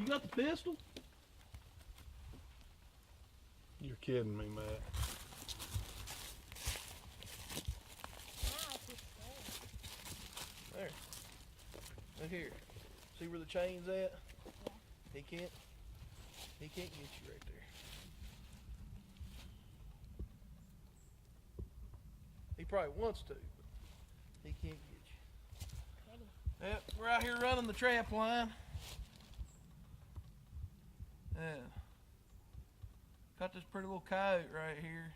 You got the pistol? You're kidding me, Matt. There. Look here. See where the chain's at? Yeah. He can't get you right there. He probably wants to, but he can't get you. Pretty. Yep, we're out here running the trap line. Yeah. Got this pretty little coyote right here.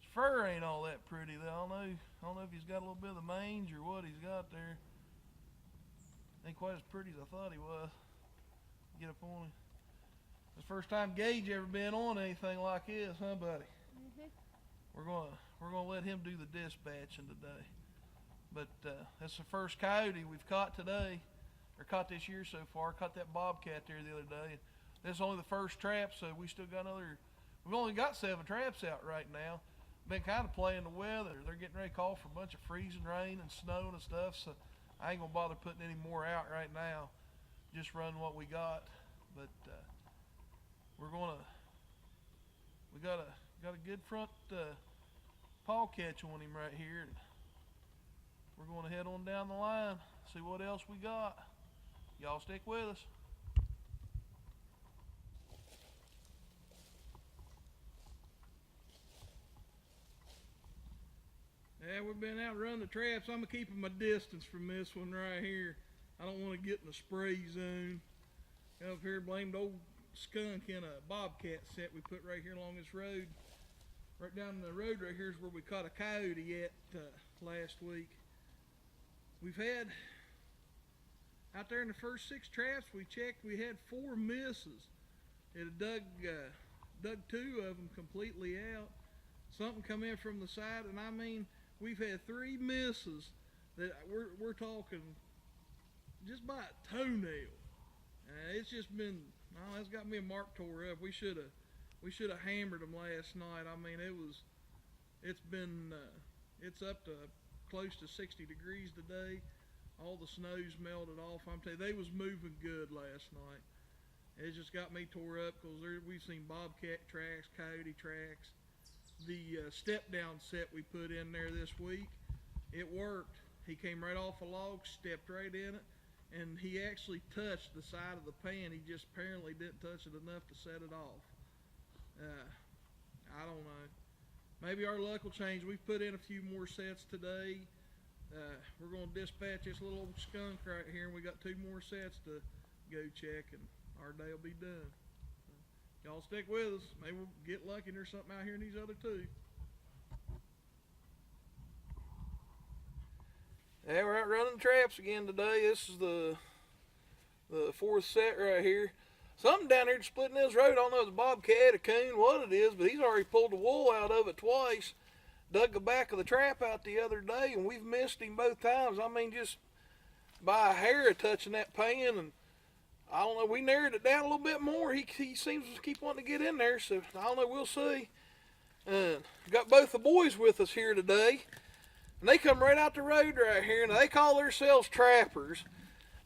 His fur ain't all that pretty though. I don't know if he's got a little bit of the mange or what he's got there. Ain't quite as pretty as I thought he was. Get up on him. It's the first time Gage ever been on anything like this, huh, buddy? Mhm. We're gonna let him do the dispatching today. But that's the first coyote we've caught today, or caught this year so far. Caught that bobcat there the other day. This is only the first trap, so we still got another. We've only got 7 traps out right now. Been kind of playing the weather. They're getting ready to call for a bunch of freezing rain and snow and stuff, so I ain't gonna bother putting any more out right now. Just run what we got. But we got a good front paw catch on him right here, and we're gonna head on down the line, see what else we got. Y'all stick with us. Yeah, we've been out running the traps. I'm keeping my distance from this one right here. I don't want to get in the spray zone. Up here, blamed old skunk in a bobcat set we put right here along this road. Right down the road right here is where we caught a coyote at last week. We've had, out there in the first 6 traps we checked, we had 4 misses. It had dug 2 of them completely out. Something come in from the side, and I mean, we've had 3 misses that we're talking just by a toenail. It's just been, oh, that's got me a mark tore up. We should have hammered them last night. I mean, it's up to close to 60 degrees today. All the snow's melted off. I'm telling you, they was moving good last night. It just got me tore up because we've seen bobcat tracks, coyote tracks. The step down set we put in there this week, it worked. He came right off a log, stepped right in it, and he actually touched the side of the pan. He just apparently didn't touch it enough to set it off. I don't know. Maybe our luck will change. We've put in a few more sets today. We're going to dispatch this little old skunk right here, and we got 2 more sets to go check, and our day will be done. Y'all stick with us. Maybe we'll get lucky and there's something out here in these other 2. Yeah, we're out running traps again today. This is the 4th set right here. Something down here splitting this road. I don't know if it's a bobcat, a coon, what it is, but he's already pulled the wool out of it twice. Dug the back of the trap out the other day, and we've missed him both times. I mean, just by a hair touching that pan, and I don't know, we narrowed it down a little bit more. He seems to keep wanting to get in there, so I don't know, we'll see. Got both the boys with us here today, and they come right out the road right here, and they call themselves trappers.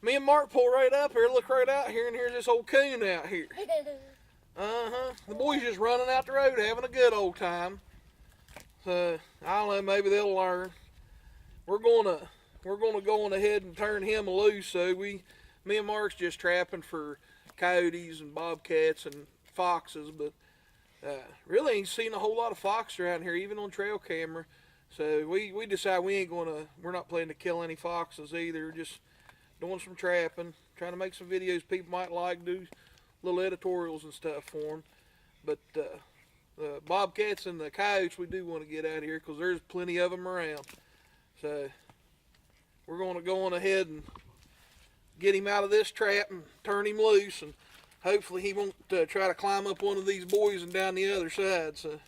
Me and Mark pull right up here, look right out here, and here's this old coon out here. The boys just running out the road, having a good old time. So I don't know, maybe they'll learn. We're gonna go on ahead and turn him loose. So me and Mark's just trapping for coyotes and bobcats and foxes, but really ain't seen a whole lot of fox around here, even on trail camera. So we decided we're not planning to kill any foxes either. Just doing some trapping, trying to make some videos people might like, do little editorials and stuff for them. But the bobcats and the coyotes, we do want to get out of here because there's plenty of them around. So we're going to go on ahead and get him out of this trap and turn him loose, and hopefully he won't try to climb up one of these boys and down the other side. So.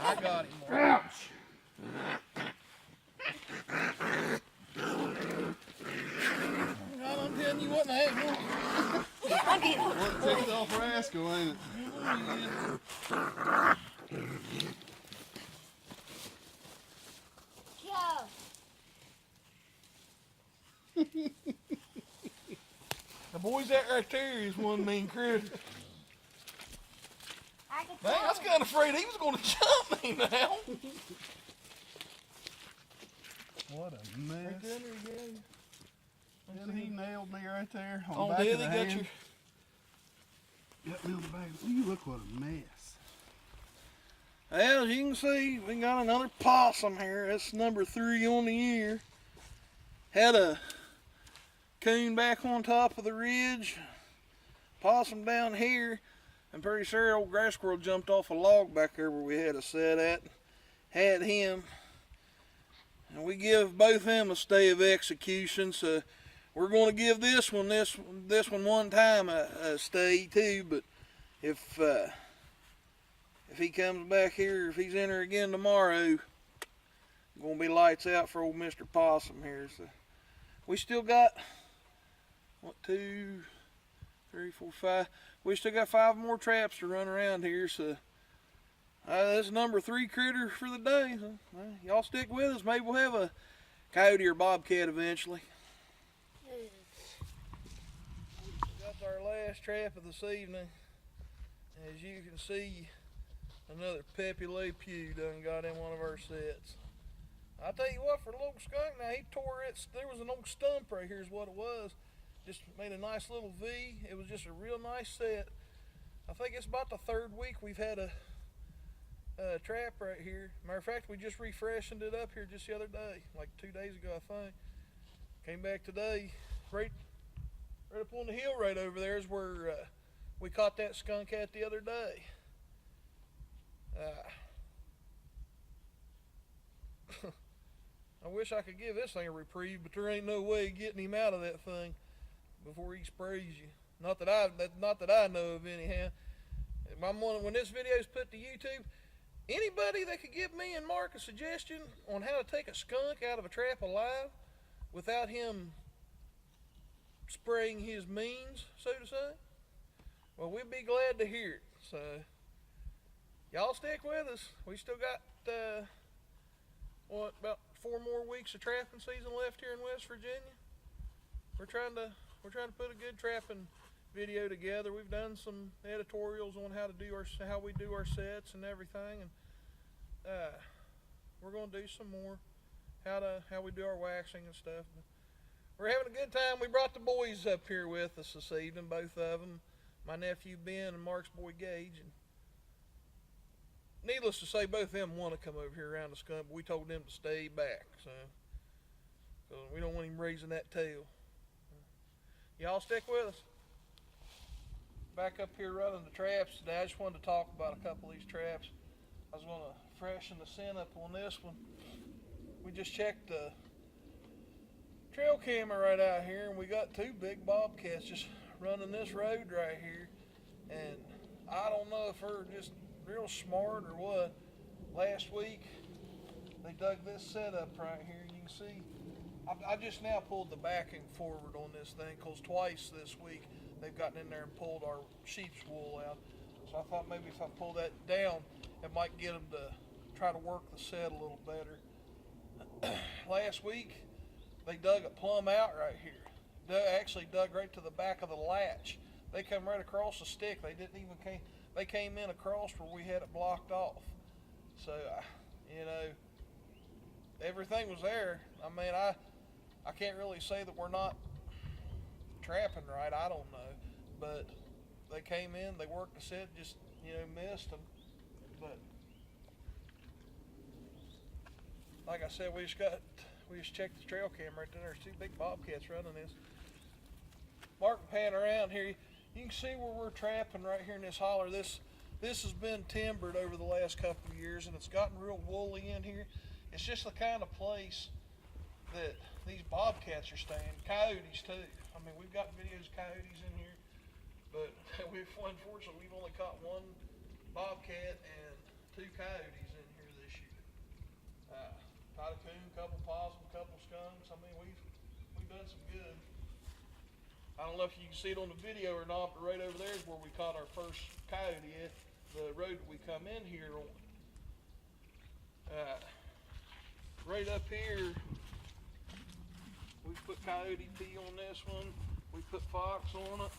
I got him. Ouch! I'm telling you what in the heck. I'll get him. Well, it takes off rascal, ain't it? Go. The boys, that right there is one mean critter. I can Dang, I was kind of afraid he was going to jump me now. What a mess. Right there, yeah. And he nailed me right there on Oh, the back did of he? the Got hand. your... Got me on the back. You look what a mess. Well, as you can see, we got another possum here. That's number 3 on the year. Had a coon back on top of the ridge. Possum down here. I'm pretty sure old grass squirrel jumped off a log back there where we had a set at. Had him. And we give both them a stay of execution, so we're going to give this one one time a stay too. But if he comes back here, if he's in here again tomorrow, going to be lights out for old Mr. Possum here. So we still got 1, 2, 3, 4, 5. We still got 5 more traps to run around here. So that's number 3 critter for the day. So, y'all stick with us. Maybe we'll have a coyote or bobcat eventually. That's our last trap of this evening. As you can see, another Pepe Le Pew done got in one of our sets. I tell you what, for the little skunk, now he tore it. There was an old stump right here is what it was. Just made a nice little V. It was just a real nice set. I think it's about the 3rd week we've had a trap right here. Matter of fact, we just refreshened it up here just the other day, like 2 days ago, I think. Came back today, right up on the hill right over there is where we caught that skunk at the other day. I wish I could give this thing a reprieve, but there ain't no way getting him out of that thing before he sprays you. Not that I know of anyhow. When this video is put to YouTube, anybody that could give me and Mark a suggestion on how to take a skunk out of a trap alive without him spraying his means, so to say, well, we'd be glad to hear it. So y'all stick with us. We still got about 4 more weeks of trapping season left here in West Virginia. We're trying to put a good trapping video together. We've done some editorials on how we do our sets and everything, and we're going to do some more how we do our waxing and stuff. But we're having a good time. We brought the boys up here with us this evening, both of them, my nephew Ben and Mark's boy Gage. And needless to say, both of them want to come over here around the skunk, but we told them to stay back, so we don't want him raising that tail. Y'all stick with us. Back up here running the traps today. I just wanted to talk about a couple of these traps. I was going to freshen the scent up on this one. We just checked the trail camera right out here, and we got 2 big bobcats just running this road right here. And I don't know if they're just real smart or what. Last week they dug this setup right here. You can see I just now pulled the backing forward on this thing, because twice this week they've gotten in there and pulled our sheep's wool out. So I thought maybe if I pull that down, it might get them to try to work the set a little better. Last week they dug a plumb out right here. They actually dug right to the back of the latch. They come right across the stick. They came in across where we had it blocked off. So, everything was there. I mean, I can't really say that we're not trapping right. I don't know. But they came in, they worked the set, just, missed them. But, like I said, we just checked the trail camera right there. There's 2 big bobcats running this. Mark and pan around here. You can see where we're trapping right here in this holler. This has been timbered over the last couple of years, and it's gotten real woolly in here. It's just the kind of place that these bobcats are staying. Coyotes too. I mean, we've got videos of coyotes in here, but unfortunately we've only caught 1 bobcat and 2 coyotes in here this year. Caught a coon, couple possum, couple skunks. I mean, we've done some good. I don't don't know if you can see it on the video or not, but right over there is where we caught our first coyote at, the road that we come in here on. Right up here, we put coyote pee on this one. We put fox on it.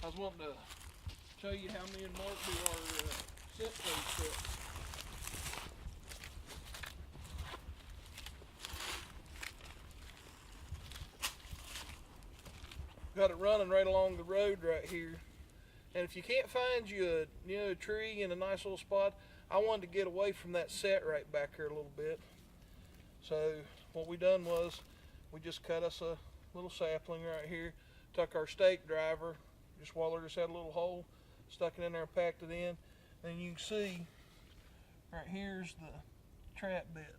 I was wanting to show you how me and Mark do our scent post sets. Got it running right along the road right here. And if you can't find you a tree in a nice little spot, I wanted to get away from that set right back here a little bit. So what we done was we just cut us a little sapling right here, took our stake driver, just wallered us out a little hole, stuck it in there and packed it in. And you can see right here's the trap bit.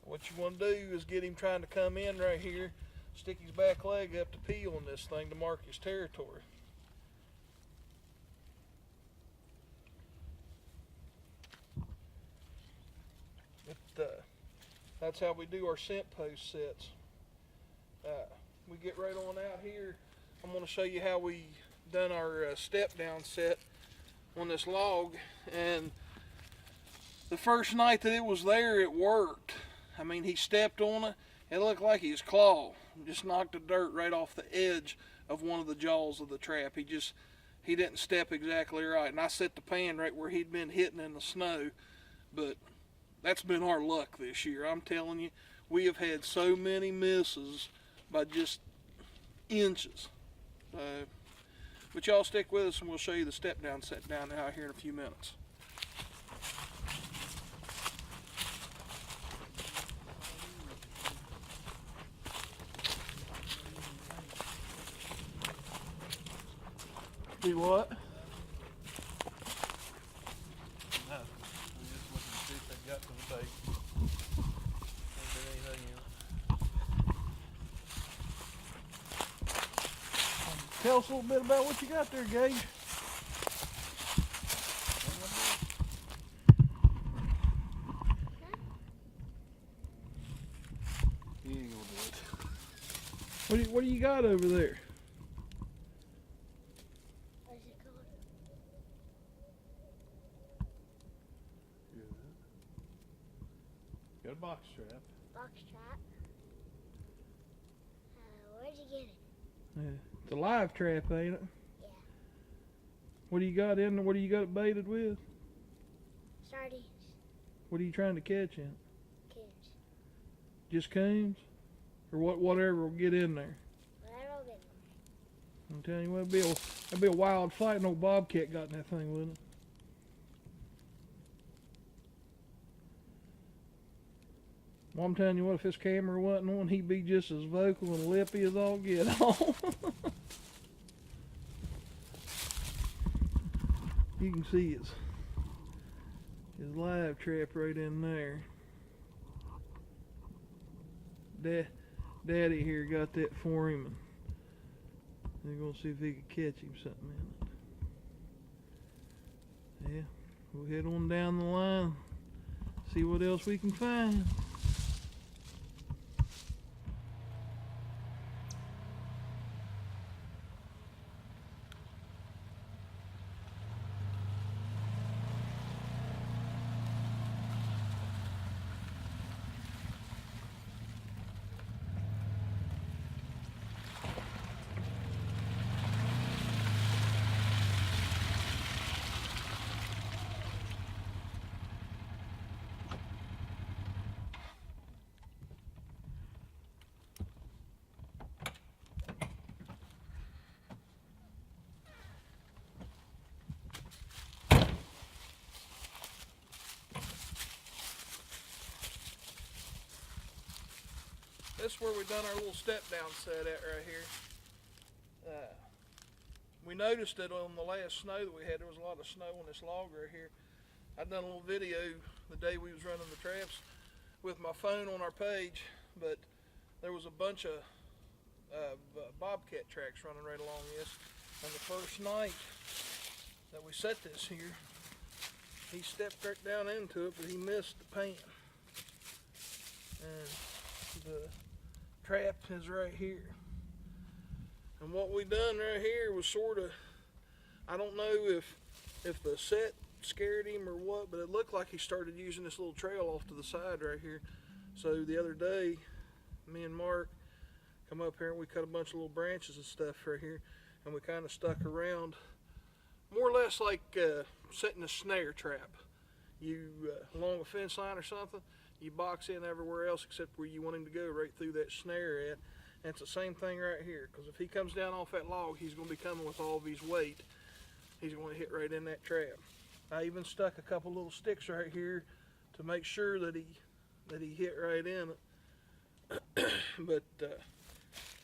What you want to do is get him trying to come in right here, stick his back leg up to pee on this thing to mark his territory. That's how we do our scent post sets. We get right on out here. I'm going to show you how we done our step down set on this log. And the first night that it was there, it worked. I mean, he stepped on it. It looked like his claw just knocked the dirt right off the edge of one of the jaws of the trap. He didn't step exactly right. And I set the pan right where he'd been hitting in the snow. But that's been our luck this year. I'm telling you, we have had so many misses by just inches. But y'all stick with us and we'll show you the step down set down out here in a few minutes. Do what? No, we just looking to see if they got to the bait. Ain't been anything in it. Tell us a little bit about what you got there, Gage. He ain't gonna do it. What do you got over there? What's it called? Got a box trap. Box trap. Where'd you get it? It's a live trap, ain't it? Yeah. What do you got in there? What do you got it baited with? Sardines. What are you trying to catch in? Coons. Just coons? Or whatever will get in there? Whatever will get in I'm telling you what, it'd be a wild fight. And old Bobcat got in that thing, wouldn't it? Well, I'm telling you what, if his camera wasn't on, he'd be just as vocal and lippy as all get on. You can see his live trap right in there. Daddy here got that for him, and they're gonna see if he can catch him something in it. Yeah, we'll head on down the line, see what else we can find. This is where we done our little step down set at right here. We noticed that on the last snow that we had, there was a lot of snow on this log right here. I done a little video the day we was running the traps with my phone on our page, but there was a bunch of bobcat tracks running right along this. And the first night that we set this here, he stepped right down into it, but he missed the pan. And the trap is right here. And And what we done right here was sort of, I don't know if the set scared him or what, but it looked like he started using this little trail off to the side right here. So the other day, me and Mark come up here and we cut a bunch of little branches and stuff right here, and we kind of stuck around, more or less like setting a snare trap. You along a fence line or something, you box in everywhere else except where you want him to go, right through that snare at. And it's the same thing right here, because if he comes down off that log, he's going to be coming with all of his weight. He's going to hit right in that trap. I even stuck a couple little sticks right here to make sure that he hit right in it. But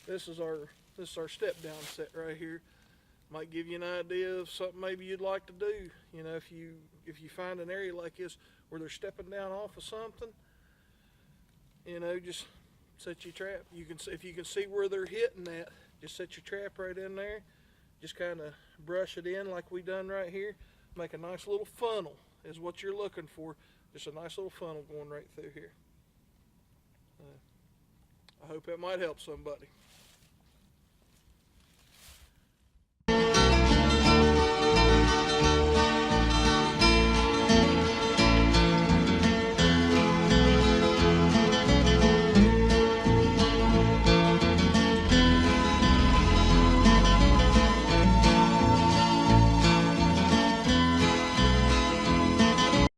this is our step down set right here. Might give you an idea of something maybe you'd like to do. You know, if you find an area like this where they're stepping down off of something, you know, just set your trap. If you can see where they're hitting at, just set your trap right in there. Just kind of brush it in like we done right here. Make a nice little funnel is what you're looking for. Just a nice little funnel going right through here. I hope that might help somebody.